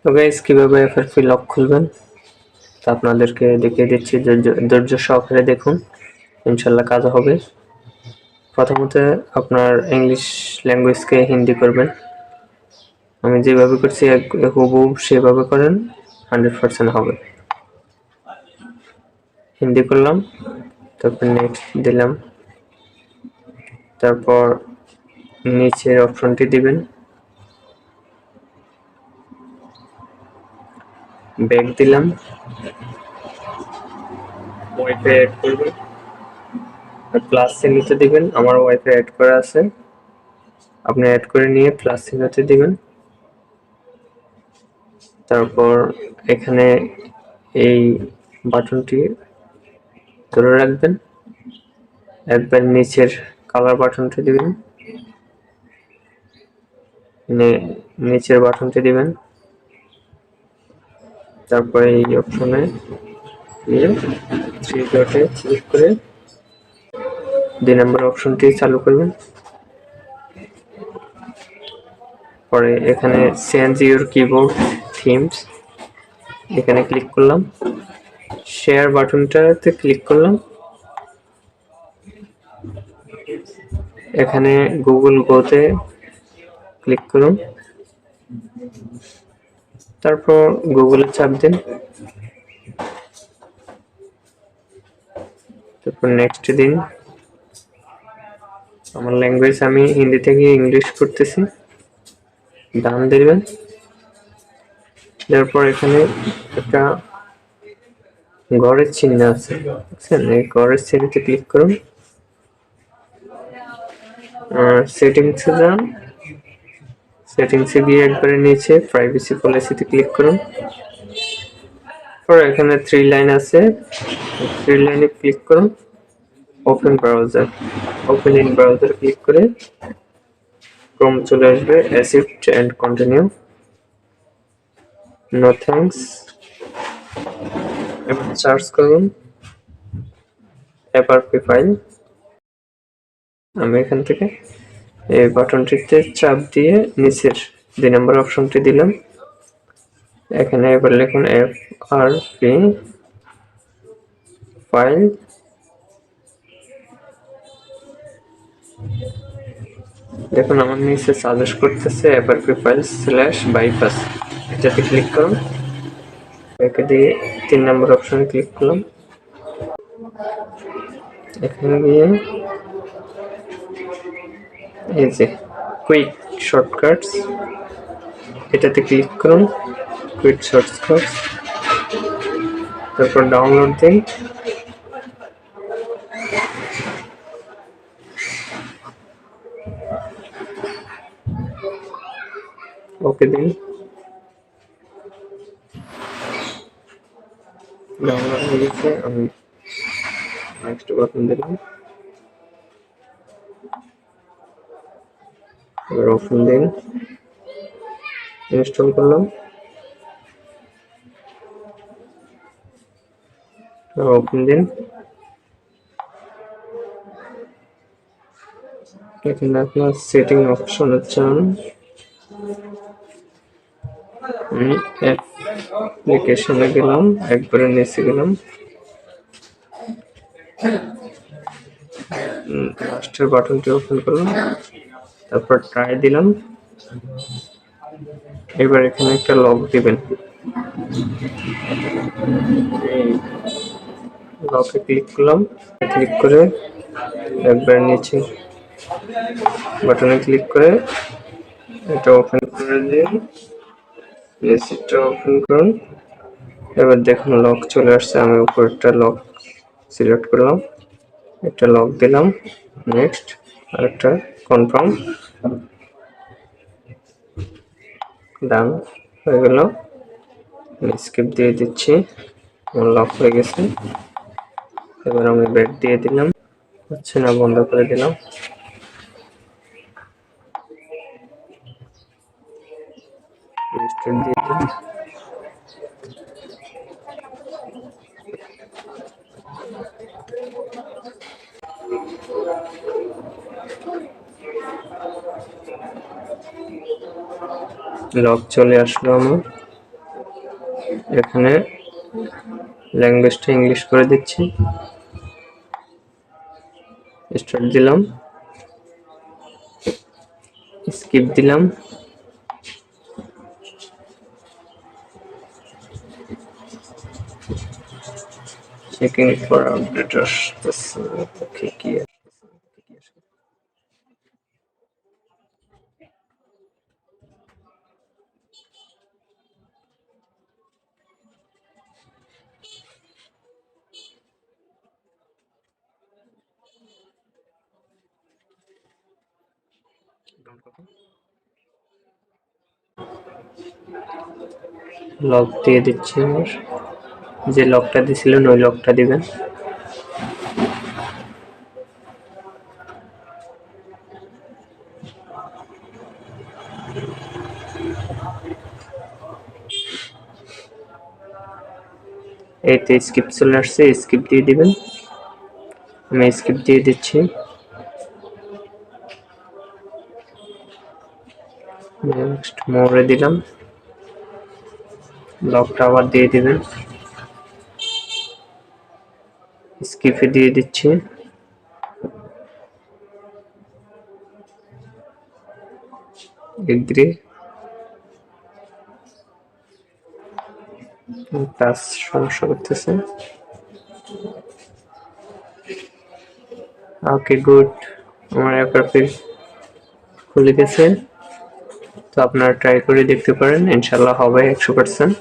তো গাইস কিভাবে FRP lock খুলবেন তা আপনাদেরকে দেখিয়ে দিচ্ছি, ধৈর্য সহকারে দেখুন, ইনশাল্লাহ কাজ হবে। প্রথমত আপনার ইংলিশ ল্যাঙ্গুয়েজকে হিন্দি করবেন। আমি যেভাবে করছি হুবহু সেভাবে করেন, 100% হবে। হিন্দি করলাম, তারপর নেক্সট দিলাম, তারপর নিচের অপশনটি দিবেন, ব্যাক দিলাম, ওয়াইফাই অ্যাড করবেন, প্লাস চিহ্নতে দিবেন। আমার ওয়াইফাই অ্যাড করা আছে, আপনি অ্যাড করে নিয়ে প্লাস চিহ্নতে দিবেন। তারপর এখানে এই বাটনটি ধরে রাখবেন, একবার নিচের কালার বাটনটি দিবেন, নিচের বাটনটি দিবেন, তারপরে এই অপশনে গিয়ে 3 ডটে ক্লিক করে 2 নম্বর অপশনটি চালু করবেন। পরে এখানে চেঞ্জ ইউর কিবোর্ড থিমস এখানে ক্লিক করলাম, শেয়ার বাটনটাতে ক্লিক করলাম, এখানে গুগল গোতে ক্লিক করুন, তারপর গুগলে চাপ দিন, তারপর নেক্সট দিন। আমার ল্যাঙ্গুয়েজ আমি হিন্দি থেকে ইংলিশ করতেছি, ডান দিবেন। তারপর এখানে একটা ঘরের চিহ্ন আছে, বুঝছেন, এই ঘরের চিহ্নতে ক্লিক করুন, সেটিংসে যান, সেটিংসে গিয়ে একবারে নিচে প্রাইভেসি পলিসিতে ক্লিক করুন। পরে এখানে 3 লাইন আছে, 3 লাইনে ক্লিক করুন, open browser, open in browser click করে ক্রোম চলে আসবে, accept and continue, no thanks. এবার সার্চ করুন এফআরপি ফাইল। আমি এখান থেকে এই বাটনটিতে চাপ দিয়ে নিচের 2 নম্বর অপশনটি দিলাম, এখানে এবার লিখুন এফআরপি ফাইল, দেখুন আমার নিচে সাজেস্ট করতেছে এফআরপি ফাইল /bypass, এটাতে ক্লিক করুন, একে দিয়ে 3 নম্বর অপশনে ক্লিক করলাম, এখানে গিয়ে এই যে কুইক শর্টকাটস এটাতে ক্লিক করুন, কুইক শর্টকাটস, তারপর ডাউনলোড দিন, ওকে দিন, ডাউনলোড হয়ে গেছে। আমি নেক্সট বাটন দিলাম, এবার ওপেন দিন, ইনস্টল করলাম, ওপেন দিন। এখানে আপনার সেটিং অপশনে যান, অ্যাপ্লিকেশনে গেলাম, একবারে নিচে গেলাম, লাস্টের বাটনটি ওপেন করলাম, তারপর ট্রাই দিলাম। এবার এখানে একটা লক দিবেন, লকে ক্লিক করলাম, ক্লিক করে একবার নিচে বাটনে ক্লিক করে এটা ওপেন করে দিন, নিচেরটা ওপেন করুন। এবার দেখুন লক চলে আসছে, আমি উপরেরটা লক সিলেক্ট করলাম, একটা লক দিলাম, নেক্সট, আরেকটা কনফার্ম, ডান হয়ে গেল। স্কিপ দিয়ে দিচ্ছি, লক হয়ে গেছে। এবার আমি ব্যাক দিয়ে দিলাম, হচ্ছে না, বন্ধ করে দিলাম। দিয়ে দিলাম, লক চলে আসলো আমার। এখানে ল্যাঙ্গুয়েজটা ইংলিশ করে দিচ্ছি, স্টার্ট দিলাম, স্কিপ দিলাম, চেকিং ফর আপডেট আসতেছে। ওকে, কি লক দিয়ে দিচ্ছি। আমার যে লকটা দিছিলেন ওই লকটা দিবেন। এইতে স্কিপ চলে আসছে, স্কিপ দিয়ে দিবেন। আমি স্কিপ দিয়ে দিচ্ছি। নেক্সট মোরে দিলাম, লকটা আবার দিয়ে দিবেন, স্কিপে দিয়ে দিচ্ছি। এগ্রি, টাচ সমস্যা করতেছে। ওকে গুড, আমার FRP খুলে গেছে। তো আপনারা ট্রাই করে দেখতে পারেন, ইনশাল্লাহ হবে 100%।